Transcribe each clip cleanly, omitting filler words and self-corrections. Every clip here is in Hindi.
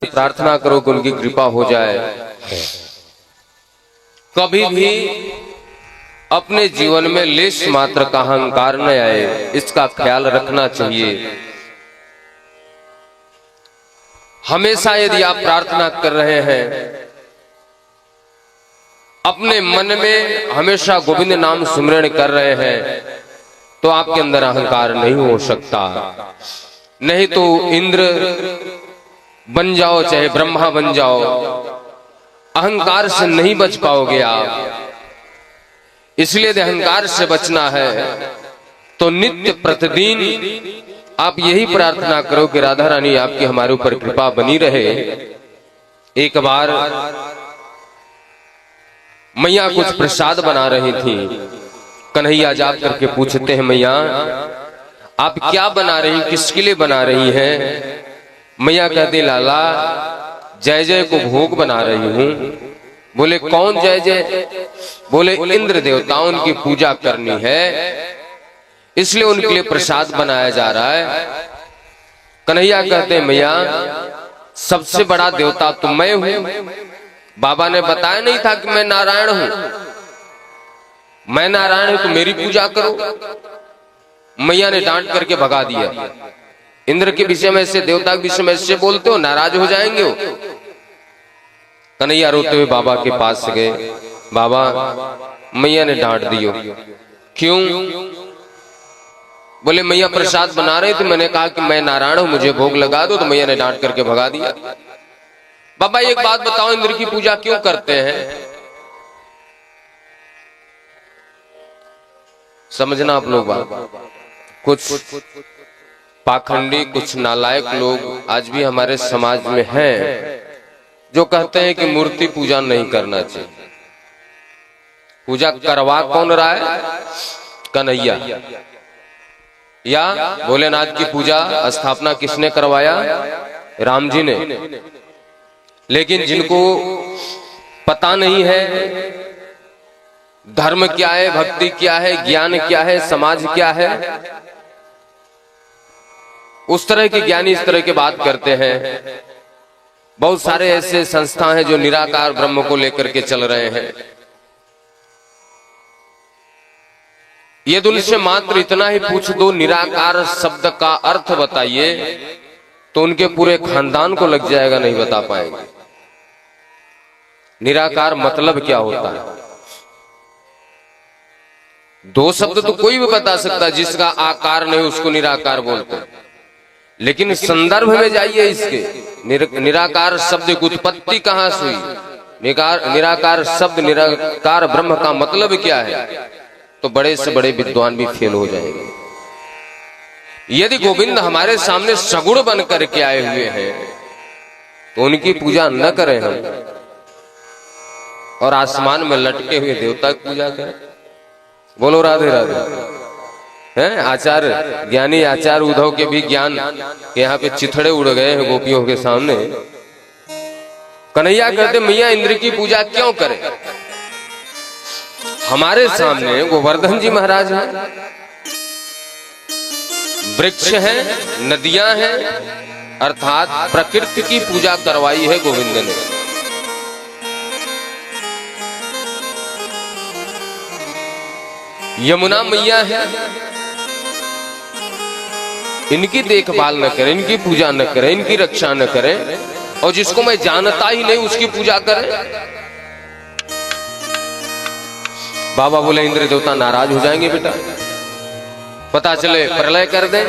प्रार्थना करो कि उनकी कृपा हो जाए। कभी भी अपने जीवन में लेश मात्र का अहंकार न आए, इसका ख्याल रखना चाहिए। हमेशा यदि आप प्रार्थना कर रहे हैं, अपने मन में हमेशा गोविंद नाम सुमिरन कर रहे हैं, तो आपके अंदर अहंकार नहीं हो सकता। नहीं तो इंद्र बन जाओ चाहे ब्रह्मा बन जाओ, अहंकार से नहीं बच पाओगे आप। इसलिए यदि अहंकार से बचना है तो नित्य प्रतिदिन आप यही प्रार्थना करो कि राधा रानी आपकी हमारे ऊपर कृपा बनी रहे। एक बार मैया कुछ प्रसाद बना रही थी। कन्हैया जा करके पूछते हैं, मैया आप क्या बना रही, किसके लिए बना रही हैं? मैया कहती, लाला जय जय को भोग बना रही हूं। बोले कौन जय जय? बोले इंद्र देवताओं की पूजा करनी है, इसलिए उनके लिए प्रसाद बनाया जा रहा है। कन्हैया कहते, मैया सबसे बड़ा देवता तो मैं हूं। बाबा ने बताया नहीं था कि मैं नारायण हूं? मैं नारायण हूं तो मेरी पूजा करो। मैया ने डांट करके भगा दिया। इंद्र के विषय में ऐसे, देवता के विषय में ऐसे बोलते हो, नाराज हो जाएंगे हो। कन्हैया रोते हुए बाबा के पास गए। बाबा मैया ने डांट दियो। क्यों? बोले मैया प्रसाद बना रहे थे, मैंने कहा कि मैं नारायण हूं, मुझे भोग लगा दो, तो मैया ने डांट करके भगा दिया। बाबा एक बात बताओ, इंद्र की पूजा क्यों करते हैं? समझना आप लोग बात। कुछ पाखंडी, कुछ नालायक लोग आज भी हमारे समाज में हैं, जो कहते हैं कि मूर्ति पूजा नहीं करना चाहिए। पूजा करवा कौन रहा है? कन्हैया। या भोलेनाथ की पूजा स्थापना किसने करवाया? राम जी ने। लेकिन जिनको पता नहीं है धर्म क्या है, भक्ति क्या है, ज्ञान क्या है, समाज क्या है, उस तरह के ज्ञानी इस तरह की बात करते हैं। बहुत सारे ऐसे संस्था हैं जो निराकार ब्रह्म को लेकर के चल रहे हैं। यदि उनसे मात्र इतना ही पूछ दो, निराकार शब्द का अर्थ बताइए, तो उनके पूरे खानदान को लग जाएगा, नहीं बता पाएंगे। निराकार मतलब क्या होता है? दो शब्द तो कोई भी बता सकता, जिसका आकार नहीं उसको निराकार बोलते हैं। लेकिन संदर्भ में जाइए इसके, निराकार शब्द की उत्पत्ति कहां से हुई, निराकार शब्द, निराकार ब्रह्म का मतलब क्या है, तो बड़े से बड़े विद्वान भी फेल हो जाएंगे। यदि गोविंद हमारे सामने सगुण बन करके आए हुए हैं, तो उनकी पूजा न करें हम, और आसमान में लटके हुए देवता की पूजा करें। बोलो राधे राधे। हैं आचार्य, ज्ञानी आचार्य उद्धव के भी ज्ञान के यहाँ पे चिथड़े उड़ गए हैं गोपियों के सामने। कन्हैया कहते, मैया इंद्र की पूजा क्यों करें? हमारे सामने गोवर्धन जी महाराज हैं, वृक्ष हैं, नदियां हैं, अर्थात प्रकृति की पूजा करवाई है गोविंद ने। यमुना मैया है, इनकी देखभाल न करें, इनकी पूजा न करें, इनकी रक्षा न करें, और जिसको मैं जानता ही नहीं उसकी पूजा करें। बाबा बोले इंद्र देवता नाराज हो जाएंगे बेटा, पता चले प्रलय कर दें।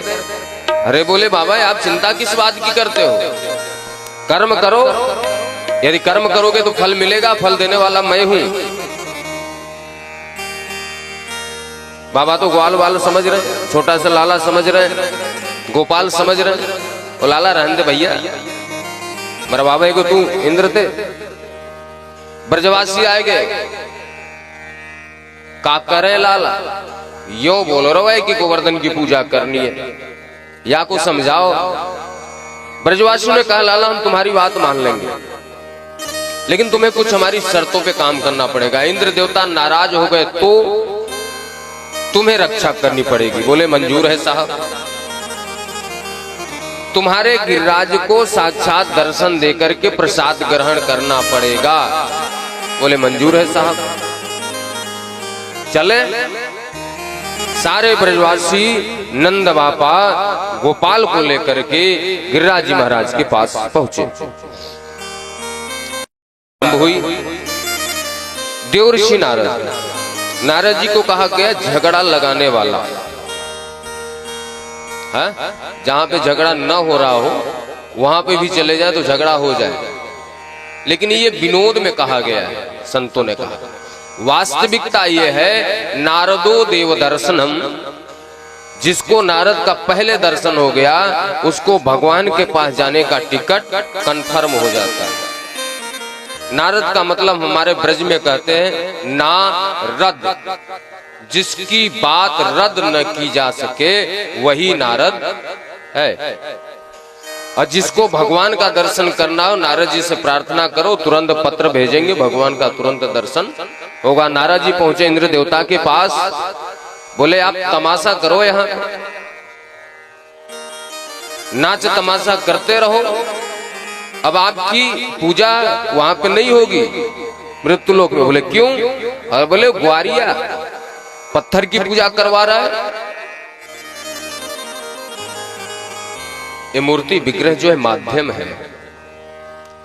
अरे बोले बाबा आप चिंता किस बात की करते हो? कर्म करो, यदि कर्म करोगे तो फल मिलेगा, फल देने वाला मैं हूं। बाबा तो ग्वाल वाल समझ रहे, छोटा सा लाला समझ रहे, गोपाल समझ रहे। और लाला रहने दे भैया, मेरा बाबा को तू इंद्र थे, ब्रजवासी आए गए, का करे लाला? यो बोल रहा है कि गोवर्धन की पूजा करनी है, या को समझाओ। ब्रजवासियों ने कहा, लाला हम तुम्हारी बात मान लेंगे, लेकिन तुम्हें कुछ हमारी शर्तों पे काम करना पड़ेगा। इंद्र देवता नाराज हो गए तो तुम्हें रक्षा करनी पड़ेगी। बोले मंजूर है साहब। तुम्हारे गिरिराज को साक्षात दर्शन देकर के प्रसाद ग्रहण करना पड़ेगा। बोले मंजूर है साहब, चले। सारे ब्रजवासी नंद बापा गोपाल को लेकर के गिरिराज जी महाराज के पास पहुंचे। हुई देवर्षि नारद जी को कहा गया झगड़ा लगाने वाला है, जहां पे झगड़ा न हो रहा हो वहां पे भी चले जाए तो झगड़ा हो जाए, लेकिन ये विनोद में कहा गया है। संतों ने कहा वास्तविकता ये है नारदो देव दर्शनम, जिसको नारद का पहले दर्शन हो गया उसको भगवान के पास जाने का टिकट कंफर्म हो जाता है। नारद का मतलब हमारे ब्रज में कहते हैं नारद, जिसकी बात रद्द न की जा सके वही नारद है। और जिसको भगवान का दर्शन करना हो नारद जी से प्रार्थना करो, तुरंत पत्र भेजेंगे, भगवान का तुरंत दर्शन होगा। नारद जी पहुंचे इंद्र देवता के पास, बोले आप तमाशा करो, यहाँ नाच तमाशा करते रहो, अब आपकी पूजा वहां पे नहीं होगी मृत्युलोक में। बोले क्यों? और बोले ग्वारिया पत्थर की पूजा करवा रहा है। ये मूर्ति विग्रह जो है माध्यम है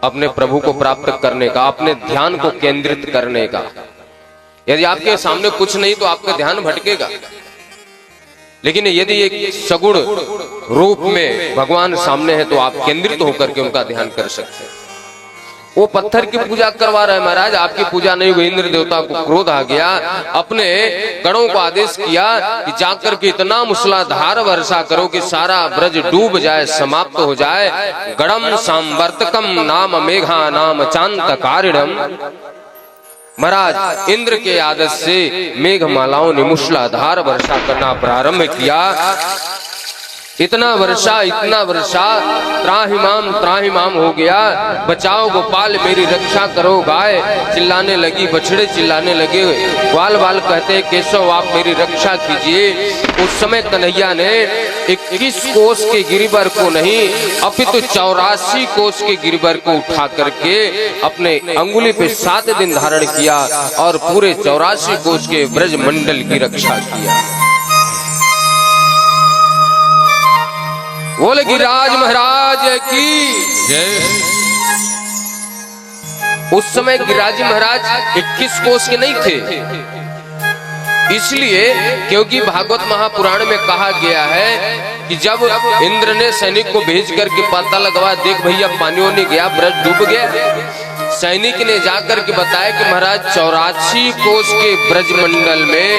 अपने प्रभु को प्राप्त करने का, अपने ध्यान को केंद्रित करने का। यदि आपके सामने कुछ नहीं तो आपका ध्यान भटकेगा, लेकिन यदि एक सगुण रूप में भगवान सामने है तो आप केंद्रित होकर के उनका ध्यान कर सकते हैं। वो पत्थर की पूजा करवा रहे हैं महाराज, आपकी पूजा नहीं हुई। इंद्र देवता को क्रोध आ गया, अपने गणों को आदेश किया कि जाकर के इतना मूसलाधार वर्षा करो कि सारा ब्रज डूब जाए, समाप्त हो जाए। गणम सांवर्तकम नाम मेघा नाम चांतकारिणम। महाराज इंद्र के आदेश से मेघमालाओं ने मूसलाधार वर्षा करना प्रारंभ किया। इतना वर्षा त्राहिमाम हो गया। बचाओ गोपाल मेरी रक्षा करो। गाय चिल्लाने लगी, बछड़े चिल्लाने लगे, ग्वाल बाल कहते केशव आप मेरी रक्षा कीजिए। उस समय कन्हैया ने 21 कोस के गिरिवर को नहीं अपितु 84 कोस के गिरिवर को उठा करके अपने अंगुली पे 7 दिन धारण किया और पूरे 84 कोस के ब्रज मंडल की रक्षा किया। बोले गिरिराज महाराज की जय। उस समय गिरिराज महाराज 21 कोस के नहीं थे, इसलिए क्योंकि भागवत महापुराण में कहा गया है कि जब इंद्र ने सैनिक को भेज करके पता लगवा, देख भैया पानियों नहीं गया, ब्रज डूब गया। सैनिक ने जाकर के बताया कि महाराज 84 कोस के ब्रज मंडल में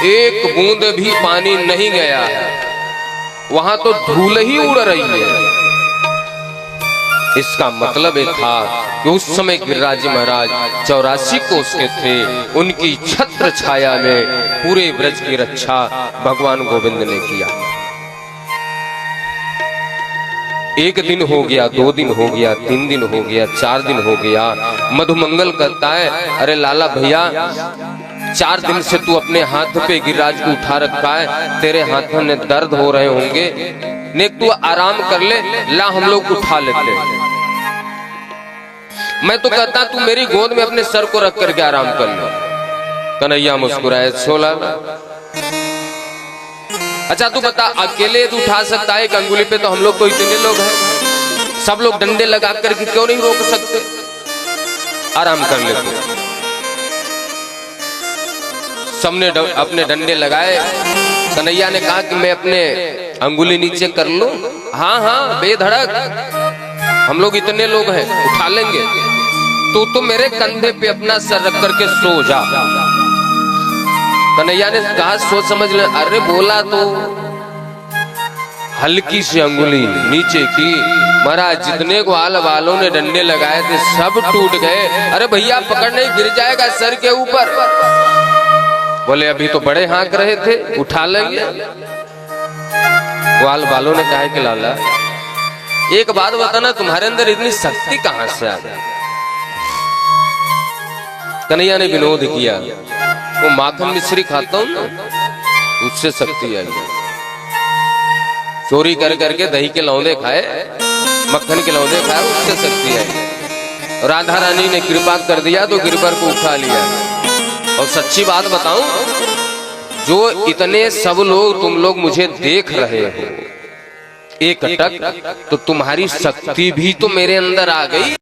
एक बूंद भी पानी नहीं गया, वहां तो धूल ही उड़ रही है। इसका मतलब ये था कि उस समय गिरिराज महाराज 84 कोस के थे, उनकी छत्र छाया में पूरे ब्रज की रक्षा भगवान गोविंद ने किया। 1 दिन हो गया, 2 दिन हो गया, 3 दिन हो गया, 4 दिन हो गया। मधुमंगल कहता है अरे लाला भैया 4 दिन से तू अपने हाथ पे गिरिराज को उठा रखा है, तेरे हाथों में दर्द हो रहे होंगे, ने तू आराम कर ले, ला हम लोग उठा लेते हैं। मैं तो कहता तू मेरी गोद में अपने सर को रख करके आराम कर ले। कन्हैया मुस्कुराए, सोला अच्छा तू बता अकेले तू उठा सकता है एक अंगुली पे, तो हम लोग तो इतने लोग हैं, सब लोग डंडे लगा करके क्यों नहीं रोक सकते? आराम कर लेते। सबने अपने डंडे लगाए। कन्हैया ने कहा कि मैं अपने अंगुली नीचे कर लूं? हाँ हाँ बेधड़क, हम लोग इतने लोग हैं, उठा लेंगे। तो मेरे कंधे पे अपना सर रख करके सो जा। कन्हैया ने कहा सोच समझ ले। अरे बोला तो हल्की सी अंगुली नीचे की, महाराज जितने ग्वाल वालों ने डंडे लगाए थे सब टूट गए। अरे भैया पकड़ नहीं, गिर जाएगा सर के ऊपर। बोले अभी तो बड़े हाँक रहे थे, उठा लेंगे। ग्वाल वालों ने कहा कि लाला एक बात बताना, तुम्हारे अंदर इतनी शक्ति कहां से आ गई? कन्हैया ने विनोद किया, वो माखन मिश्री खाता हूं ना, उससे शक्ति आई। चोरी कर करके दही के लौंदे खाए, मक्खन के लौंदे खाए, उससे शक्ति आई। राधा रानी ने कृपा कर दिया तो गिरबर को उठा लिया। और सच्ची बात बताऊं, जो इतने सब लोग तुम लोग मुझे देख रहे हो एक टक, तो तुम्हारी शक्ति भी तो मेरे अंदर आ गई।